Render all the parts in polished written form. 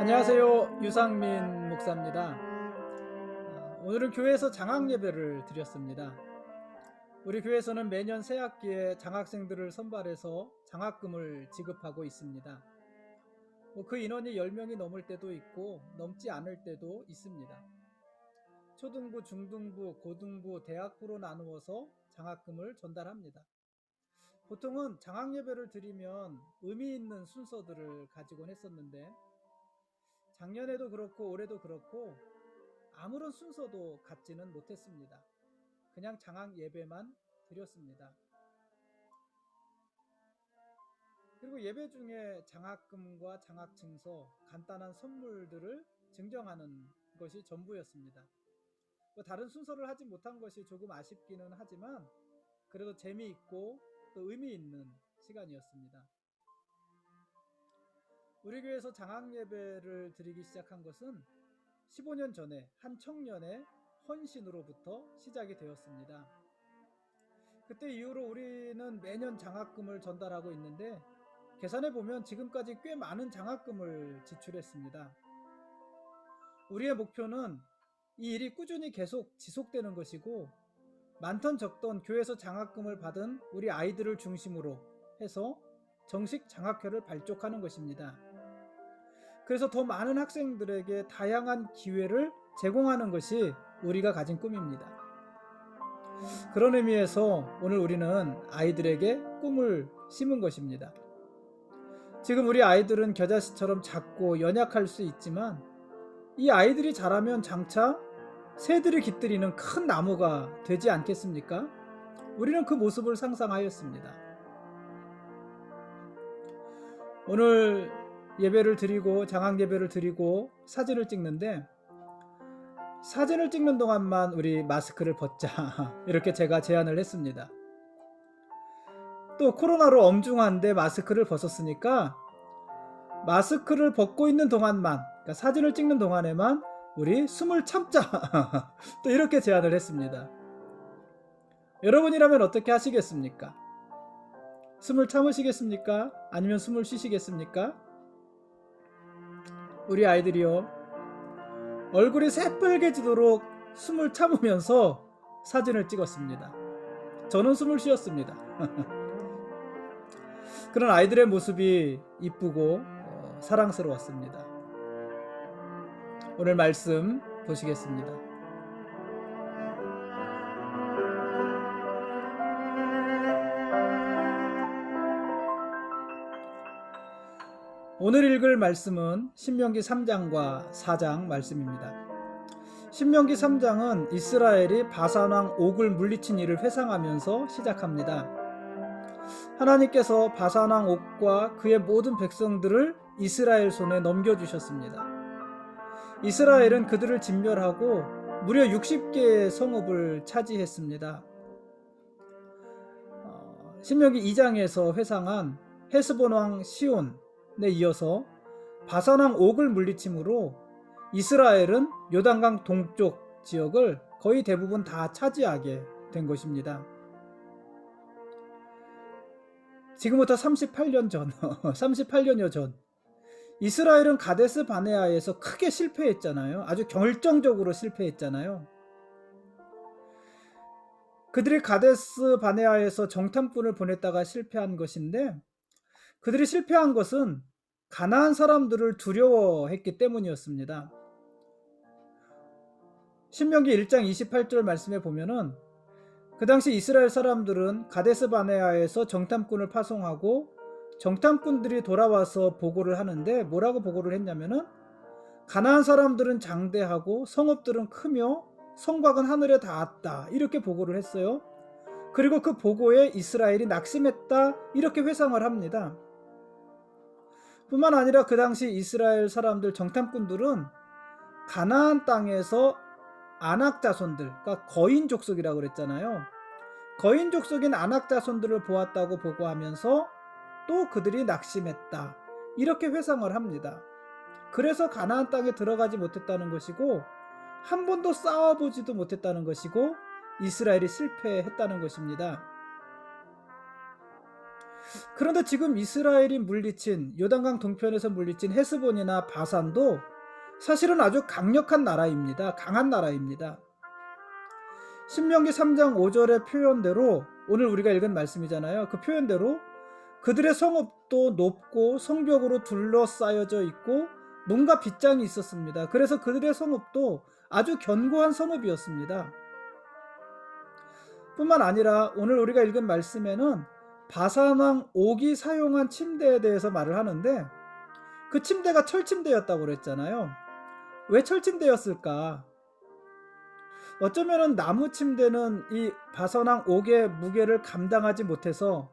안녕하세요. 유상민 목사입니다. 오늘은 교회에서 장학 예배를 드렸습니다. 우리 교회에서는 매년 새학기에 장학생들을 선발해서 장학금을 지급하고 있습니다. 그 인원이 10명이 넘을 때도 있고 넘지 않을 때도 있습니다. 초등부, 중등부, 고등부, 대학부로 나누어서 장학금을 전달합니다. 보통은 장학 예배를 드리면 의미 있는 순서들을 가지곤 했었는데 작년에도 그렇고 올해도 그렇고 아무런 순서도 갖지는 못했습니다. 그냥 장학 예배만 드렸습니다. 그리고 예배 중에 장학금과 장학증서, 간단한 선물들을 증정하는 것이 전부였습니다. 다른 순서를 하지 못한 것이 조금 아쉽기는 하지만 그래도 재미있고 또 의미 있는 시간이었습니다. 우리 교회에서 장학 예배를 드리기 시작한 것은 15년 전에 한 청년의 헌신으로부터 시작이 되었습니다. 그때 이후로 우리는 매년 장학금을 전달하고 있는데 계산해 보면 지금까지 꽤 많은 장학금을 지출했습니다. 우리의 목표는 이 일이 꾸준히 계속 지속되는 것이고 많던 적던 교회에서 장학금을 받은 우리 아이들을 중심으로 해서 정식 장학회를 발족하는 것입니다. 그래서 더 많은 학생들에게 다양한 기회를 제공하는 것이 우리가 가진 꿈입니다. 그런 의미에서 오늘 우리는 아이들에게 꿈을 심은 것입니다. 지금 우리 아이들은 겨자씨처럼 작고 연약할 수 있지만 이 아이들이 자라면 장차 새들이 깃들이는 큰 나무가 되지 않겠습니까? 우리는 그 모습을 상상하였습니다. 오늘 예배를 드리고 장학 예배를 드리고 사진을 찍는데 사진을 찍는 동안만 우리 마스크를 벗자 이렇게 제가 제안을 했습니다. 또 코로나로 엄중한데 마스크를 벗었으니까 마스크를 벗고 있는 동안만, 그러니까 사진을 찍는 동안에만 우리 숨을 참자 또 이렇게 제안을 했습니다. 여러분이라면 어떻게 하시겠습니까? 숨을 참으시겠습니까? 아니면 숨을 쉬시겠습니까? 우리 아이들이요, 얼굴이 새빨개지도록 숨을 참으면서 사진을 찍었습니다. 저는 숨을 쉬었습니다. 그런 아이들의 모습이 이쁘고 사랑스러웠습니다. 오늘 말씀 보시겠습니다. 오늘 읽을 말씀은 신명기 3장과 4장 말씀입니다. 신명기 3장은 이스라엘이 바산왕 옥을 물리친 일을 회상하면서 시작합니다. 하나님께서 바산왕 옥과 그의 모든 백성들을 이스라엘 손에 넘겨주셨습니다. 이스라엘은 그들을 진멸하고 무려 60개의 성읍을 차지했습니다. 신명기 2장에서 회상한 헤스본 왕 시온에 이어서 바산왕 옥을 물리침으로 이스라엘은 요단강 동쪽 지역을 거의 대부분 다 차지하게 된 것입니다. 지금부터 38년 전, 38년여 전 이스라엘은 가데스 바네아에서 크게 실패했잖아요. 아주 결정적으로 실패했잖아요. 그들이 가데스 바네아에서 정탐꾼을 보냈다가 실패한 것인데 그들이 실패한 것은 가나안 사람들을 두려워했기 때문이었습니다. 신명기 1장 28절 말씀에 보면은 그 당시 이스라엘 사람들은 가데스 바네아에서 정탐꾼을 파송하고 정탐꾼들이 돌아와서 보고를 하는데 뭐라고 보고를 했냐면은 가나안 사람들은 장대하고 성읍들은 크며 성곽은 하늘에 닿았다 이렇게 보고를 했어요. 그리고 그 보고에 이스라엘이 낙심했다 이렇게 회상을 합니다. 뿐만 아니라 그 당시 이스라엘 사람들 정탐꾼들은 가나안 땅에서 아낙 자손들, 그러니까 거인 족속이라고 그랬잖아요. 거인 족속인 아낙 자손들을 보았다고 보고하면서 또 그들이 낙심했다 이렇게 회상을 합니다. 그래서 가나안 땅에 들어가지 못했다는 것이고 한 번도 싸워보지도 못했다는 것이고 이스라엘이 실패했다는 것입니다. 그런데 지금 이스라엘이 물리친 요단강 동편에서 물리친 헤스본이나 바산도 사실은 아주 강력한 나라입니다. 강한 나라입니다. 신명기 3장 5절의 표현대로 오늘 우리가 읽은 말씀이잖아요. 그 표현대로 그들의 성읍도 높고 성벽으로 둘러싸여져 있고 문과 빗장이 있었습니다. 그래서 그들의 성읍도 아주 견고한 성읍이었습니다. 뿐만 아니라 오늘 우리가 읽은 말씀에는 바산왕 옥이 사용한 침대에 대해서 말을 하는데 그 침대가 철침대였다고 그랬잖아요. 왜 철침대였을까? 어쩌면은 나무 침대는 이 바산왕 옥의 무게를 감당하지 못해서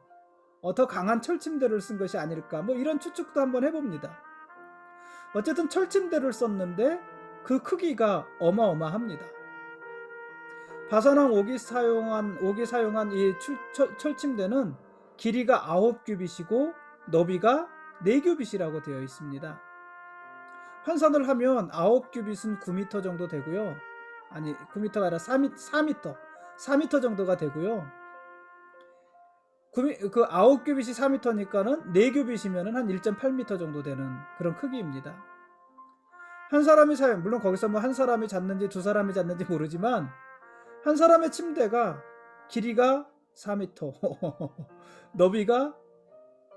더 강한 철침대를 쓴 것이 아닐까, 뭐 이런 추측도 한번 해봅니다. 어쨌든 철침대를 썼는데 그 크기가 어마어마합니다. 바산왕 옥이 사용한 이 철침대는 길이가 9규빗이고 너비가 4규빗이라고 되어 있습니다. 환산을 하면 9규빗은 9m 정도 되고요. 아니 9m가 아니라 4m 정도가 되고요. 그 9규빗이 4m니까는 4규빗이면 한 1.8m 정도 되는 그런 크기입니다. 한 사람이 물론 거기서 뭐 한 사람이 잤는지 두 사람이 잤는지 모르지만 한 사람의 침대가 길이가 4m, 너비가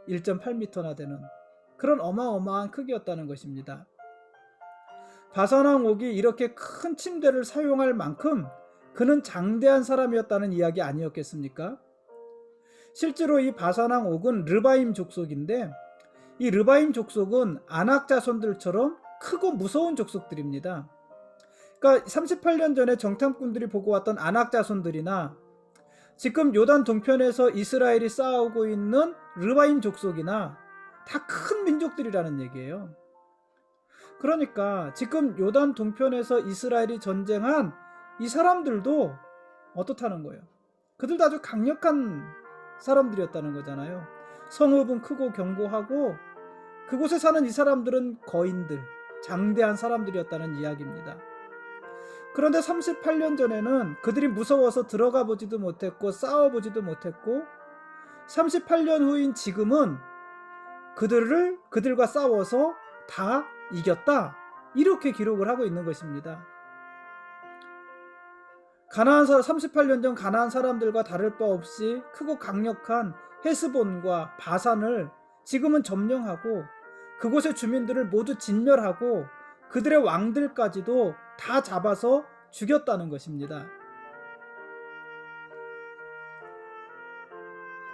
1.8m나 되는 그런 어마어마한 크기였다는 것입니다. 바산왕 옥이 이렇게 큰 침대를 사용할 만큼 그는 장대한 사람이었다는 이야기 아니었겠습니까? 실제로 이 바산왕 옥은 르바임 족속인데 이 르바임 족속은 아낙 자손들처럼 크고 무서운 족속들입니다. 그러니까 38년 전에 정탐꾼들이 보고 왔던 아낙 자손들이나 지금 요단 동편에서 이스라엘이 싸우고 있는 르바임 족속이나 다 큰 민족들이라는 얘기예요. 그러니까 지금 요단 동편에서 이스라엘이 전쟁한 이 사람들도 어떻다는 거예요? 그들도 아주 강력한 사람들이었다는 거잖아요. 성읍은 크고 견고하고 그곳에 사는 이 사람들은 거인들, 장대한 사람들이었다는 이야기입니다. 그런데 38년 전에는 그들이 무서워서 들어가 보지도 못했고 싸워보지도 못했고 38년 후인 지금은 그들과 싸워서 다 이겼다, 이렇게 기록을 하고 있는 것입니다. 38년 전 가나안 사람들과 다를 바 없이 크고 강력한 헤스본과 바산을 지금은 점령하고 그곳의 주민들을 모두 진멸하고 그들의 왕들까지도 다 잡아서 죽였다는 것입니다.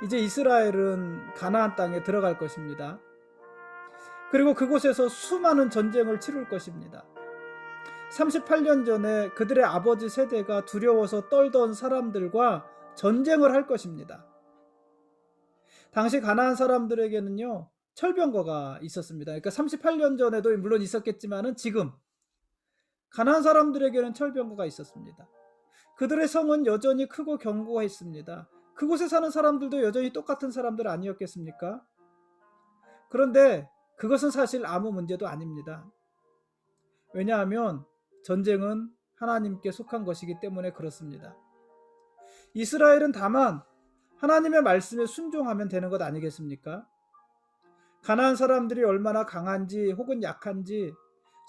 이제 이스라엘은 가나안 땅에 들어갈 것입니다. 그리고 그곳에서 수많은 전쟁을 치룰 것입니다. 38년 전에 그들의 아버지 세대가 두려워서 떨던 사람들과 전쟁을 할 것입니다. 당시 가나안 사람들에게는요, 철병거가 있었습니다. 그러니까 38년 전에도 물론 있었겠지만은 지금 가나안 사람들에게는 철병거가 있었습니다. 그들의 성은 여전히 크고 견고했습니다. 그곳에 사는 사람들도 여전히 똑같은 사람들 아니었겠습니까? 그런데 그것은 사실 아무 문제도 아닙니다. 왜냐하면 전쟁은 하나님께 속한 것이기 때문에 그렇습니다. 이스라엘은 다만 하나님의 말씀에 순종하면 되는 것 아니겠습니까? 가나안 사람들이 얼마나 강한지 혹은 약한지,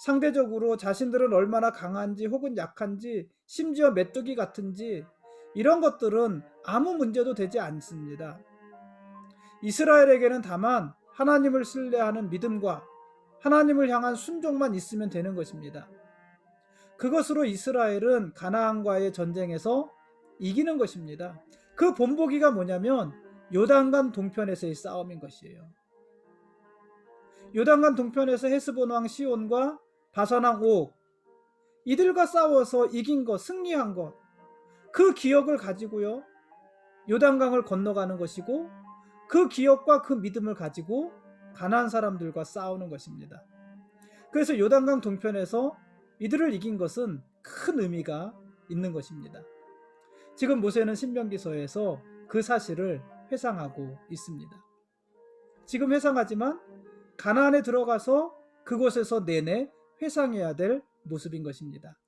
상대적으로 자신들은 얼마나 강한지 혹은 약한지, 심지어 메뚜기 같은지, 이런 것들은 아무 문제도 되지 않습니다. 이스라엘에게는 다만 하나님을 신뢰하는 믿음과 하나님을 향한 순종만 있으면 되는 것입니다. 그것으로 이스라엘은 가나안과의 전쟁에서 이기는 것입니다. 그 본보기가 뭐냐면 요단강 동편에서의 싸움인 것이에요. 요단강 동편에서 헤스본 왕 시온과 바산 왕 옥, 이들과 싸워서 이긴 것, 승리한 것, 그 기억을 가지고요, 요단강을 건너가는 것이고 그 기억과 그 믿음을 가지고 가나안 사람들과 싸우는 것입니다. 그래서 요단강 동편에서 이들을 이긴 것은 큰 의미가 있는 것입니다. 지금 모세는 신명기서에서 그 사실을 회상하고 있습니다. 지금 회상하지만 가나안에 들어가서 그곳에서 내내 회상해야 될 모습인 것입니다.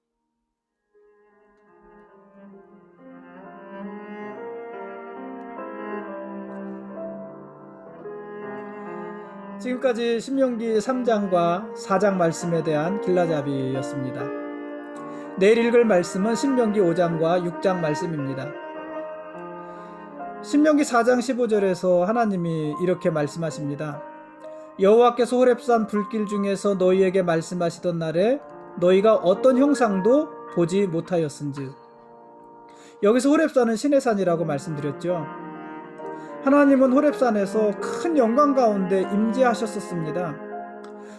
지금까지 신명기 3장과 4장 말씀에 대한 길라잡이였습니다. 내일 읽을 말씀은 신명기 5장과 6장 말씀입니다. 신명기 4장 15절에서 하나님이 이렇게 말씀하십니다. 여호와께서 호렙산 불길 중에서 너희에게 말씀하시던 날에 너희가 어떤 형상도 보지 못하였은즉. 여기서 호렙산은 신의 산이라고 말씀드렸죠. 하나님은 호렙산에서 큰 영광 가운데 임재하셨었습니다.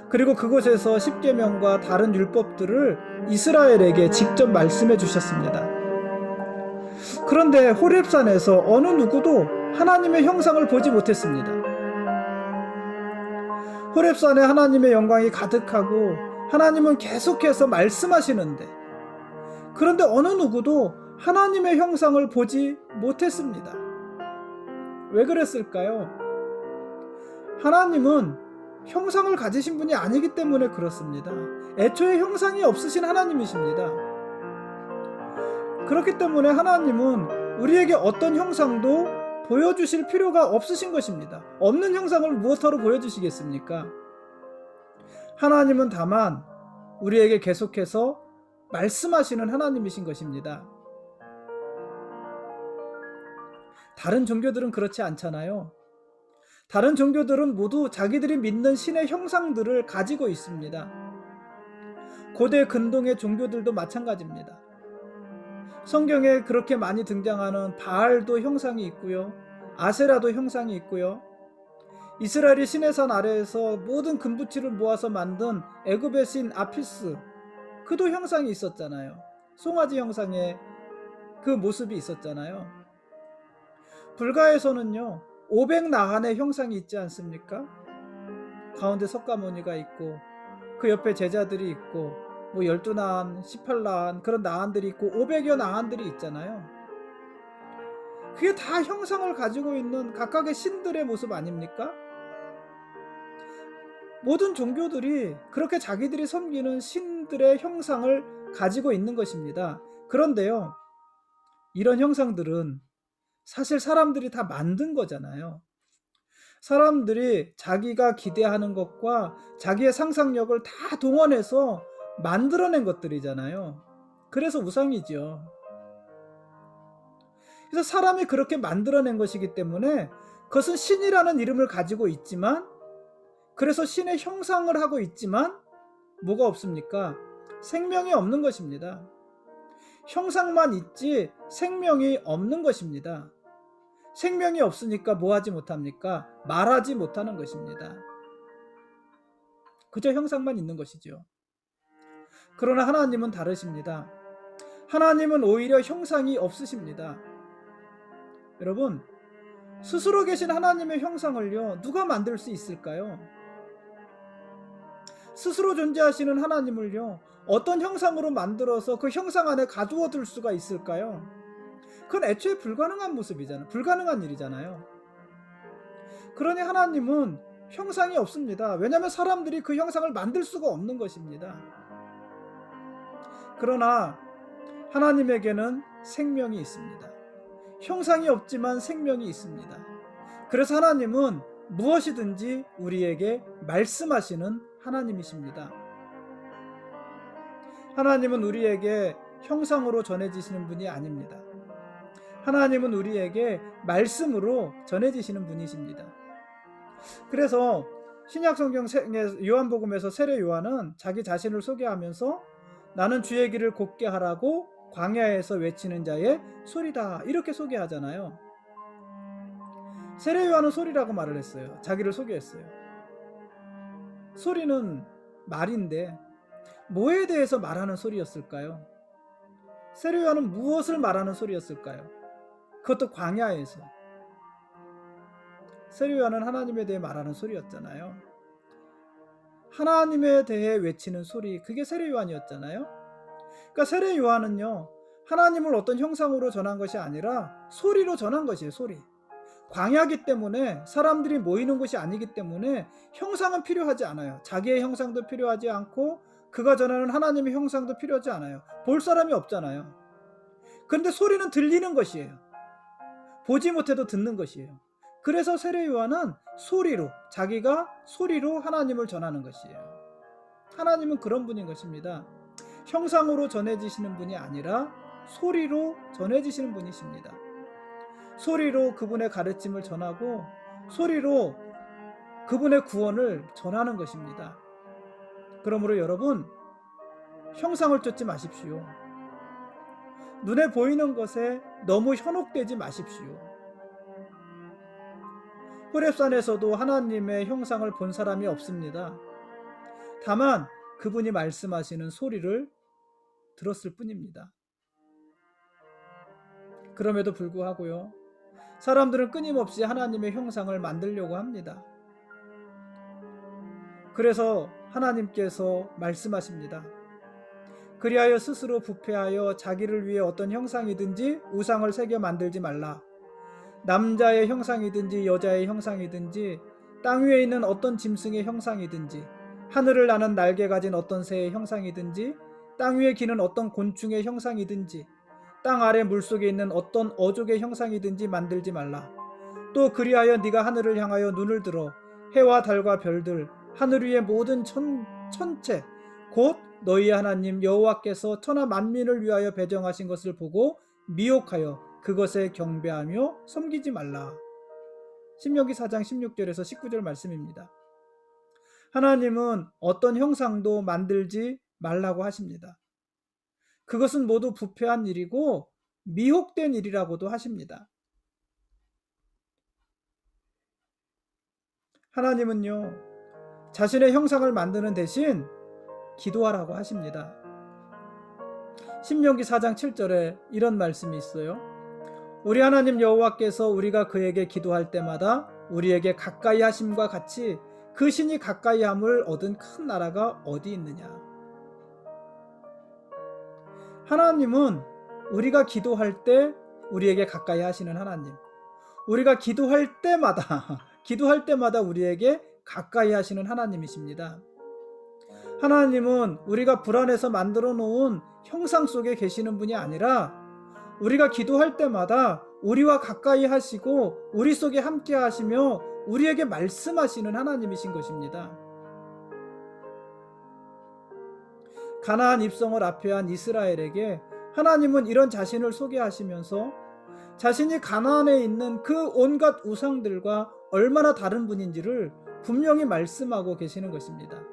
그리고 그곳에서 십계명과 다른 율법들을 이스라엘에게 직접 말씀해 주셨습니다. 그런데 호렙산에서 어느 누구도 하나님의 형상을 보지 못했습니다. 호렙산에 하나님의 영광이 가득하고 하나님은 계속해서 말씀하시는데, 그런데 어느 누구도 하나님의 형상을 보지 못했습니다. 왜 그랬을까요? 하나님은 형상을 가지신 분이 아니기 때문에 그렇습니다. 애초에 형상이 없으신 하나님이십니다. 그렇기 때문에 하나님은 우리에게 어떤 형상도 보여주실 필요가 없으신 것입니다. 없는 형상을 무엇하러 보여주시겠습니까? 하나님은 다만 우리에게 계속해서 말씀하시는 하나님이신 것입니다. 다른 종교들은 그렇지 않잖아요. 다른 종교들은 모두 자기들이 믿는 신의 형상들을 가지고 있습니다. 고대 근동의 종교들도 마찬가지입니다. 성경에 그렇게 많이 등장하는 바알도 형상이 있고요. 아세라도 형상이 있고요. 이스라엘이 시내산 아래에서 모든 금부치를 모아서 만든 애굽의 신 아피스, 그도 형상이 있었잖아요. 송아지 형상의 그 모습이 있었잖아요. 불가에서는요 500나한의 형상이 있지 않습니까? 가운데 석가모니가 있고 그 옆에 제자들이 있고 12나한, 18나한 그런 나한들이 있고 500여 나한들이 있잖아요. 그게 다 형상을 가지고 있는 각각의 신들의 모습 아닙니까? 모든 종교들이 그렇게 자기들이 섬기는 신들의 형상을 가지고 있는 것입니다. 그런데요, 이런 형상들은 사실 사람들이 다 만든 거잖아요. 사람들이 자기가 기대하는 것과 자기의 상상력을 다 동원해서 만들어낸 것들이잖아요. 그래서 우상이죠. 그래서 사람이 그렇게 만들어낸 것이기 때문에 그것은 신이라는 이름을 가지고 있지만, 그래서 신의 형상을 하고 있지만 뭐가 없습니까? 생명이 없는 것입니다. 형상만 있지 생명이 없는 것입니다. 생명이 없으니까 뭐 하지 못합니까? 말하지 못하는 것입니다. 그저 형상만 있는 것이죠. 그러나 하나님은 다르십니다. 하나님은 오히려 형상이 없으십니다. 여러분, 스스로 계신 하나님의 형상을요 누가 만들 수 있을까요? 스스로 존재하시는 하나님을요 어떤 형상으로 만들어서 그 형상 안에 가두어 둘 수가 있을까요? 그건 애초에 불가능한 모습이잖아요. 불가능한 일이잖아요. 그러니 하나님은 형상이 없습니다. 왜냐하면 사람들이 그 형상을 만들 수가 없는 것입니다. 그러나 하나님에게는 생명이 있습니다. 형상이 없지만 생명이 있습니다. 그래서 하나님은 무엇이든지 우리에게 말씀하시는 하나님이십니다. 하나님은 우리에게 형상으로 전해지시는 분이 아닙니다. 하나님은 우리에게 말씀으로 전해지시는 분이십니다. 그래서 신약성경 요한복음에서 세례 요한은 자기 자신을 소개하면서 나는 주의 길을 곧게 하라고 광야에서 외치는 자의 소리다, 이렇게 소개하잖아요. 세례 요한은 소리라고 말을 했어요. 자기를 소개했어요. 소리는 말인데 뭐에 대해서 말하는 소리였을까요? 세례 요한은 무엇을 말하는 소리였을까요? 그것도 광야에서. 세례 요한은 하나님에 대해 말하는 소리였잖아요. 하나님에 대해 외치는 소리, 그게 세례 요한이었잖아요. 그러니까 세례 요한은요 하나님을 어떤 형상으로 전한 것이 아니라 소리로 전한 것이에요. 소리. 광야기 때문에 사람들이 모이는 곳이 아니기 때문에 형상은 필요하지 않아요. 자기의 형상도 필요하지 않고 그가 전하는 하나님의 형상도 필요하지 않아요. 볼 사람이 없잖아요. 그런데 소리는 들리는 것이에요. 보지 못해도 듣는 것이에요. 그래서 세례 요한은 소리로, 자기가 소리로 하나님을 전하는 것이에요. 하나님은 그런 분인 것입니다. 형상으로 전해지시는 분이 아니라 소리로 전해지시는 분이십니다. 소리로 그분의 가르침을 전하고 소리로 그분의 구원을 전하는 것입니다. 그러므로 여러분, 형상을 쫓지 마십시오. 눈에 보이는 것에 너무 현혹되지 마십시오. 호렙산에서도 하나님의 형상을 본 사람이 없습니다. 다만 그분이 말씀하시는 소리를 들었을 뿐입니다. 그럼에도 불구하고요, 사람들은 끊임없이 하나님의 형상을 만들려고 합니다. 그래서 하나님께서 말씀하십니다. 그리하여 스스로 부패하여 자기를 위해 어떤 형상이든지 우상을 새겨 만들지 말라. 남자의 형상이든지 여자의 형상이든지 땅 위에 있는 어떤 짐승의 형상이든지 하늘을 나는 날개 가진 어떤 새의 형상이든지 땅 위에 기는 어떤 곤충의 형상이든지 땅 아래 물속에 있는 어떤 어족의 형상이든지 만들지 말라. 또 그리하여 네가 하늘을 향하여 눈을 들어 해와 달과 별들 하늘 위의 모든 천체 곧 너희의 하나님 여호와께서 천하 만민을 위하여 배정하신 것을 보고 미혹하여 그것에 경배하며 섬기지 말라. 신명기 4장 16절에서 19절 말씀입니다. 하나님은 어떤 형상도 만들지 말라고 하십니다. 그것은 모두 부패한 일이고 미혹된 일이라고도 하십니다. 하나님은요, 자신의 형상을 만드는 대신 기도하라고 하십니다. 신명기 4장 7절에 이런 말씀이 있어요. 우리 하나님 여호와께서 우리가 그에게 기도할 때마다 우리에게 가까이 하심과 같이 그 신이 가까이 함을 얻은 큰 나라가 어디 있느냐. 하나님은 우리가 기도할 때 우리에게 가까이 하시는 하나님, 우리가 기도할 때마다 우리에게 가까이 하시는 하나님이십니다. 하나님은 우리가 불안해서 만들어 놓은 형상 속에 계시는 분이 아니라 우리가 기도할 때마다 우리와 가까이 하시고 우리 속에 함께 하시며 우리에게 말씀하시는 하나님이신 것입니다. 가나안 입성을 앞에 한 이스라엘에게 하나님은 이런 자신을 소개하시면서 자신이 가나안에 있는 그 온갖 우상들과 얼마나 다른 분인지를 분명히 말씀하고 계시는 것입니다.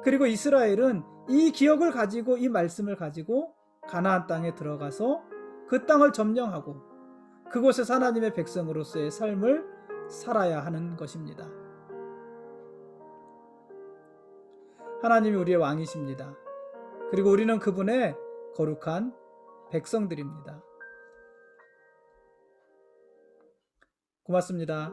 그리고 이스라엘은 이 기억을 가지고 이 말씀을 가지고 가나안 땅에 들어가서 그 땅을 점령하고 그곳에서 하나님의 백성으로서의 삶을 살아야 하는 것입니다. 하나님이 우리의 왕이십니다. 그리고 우리는 그분의 거룩한 백성들입니다. 고맙습니다.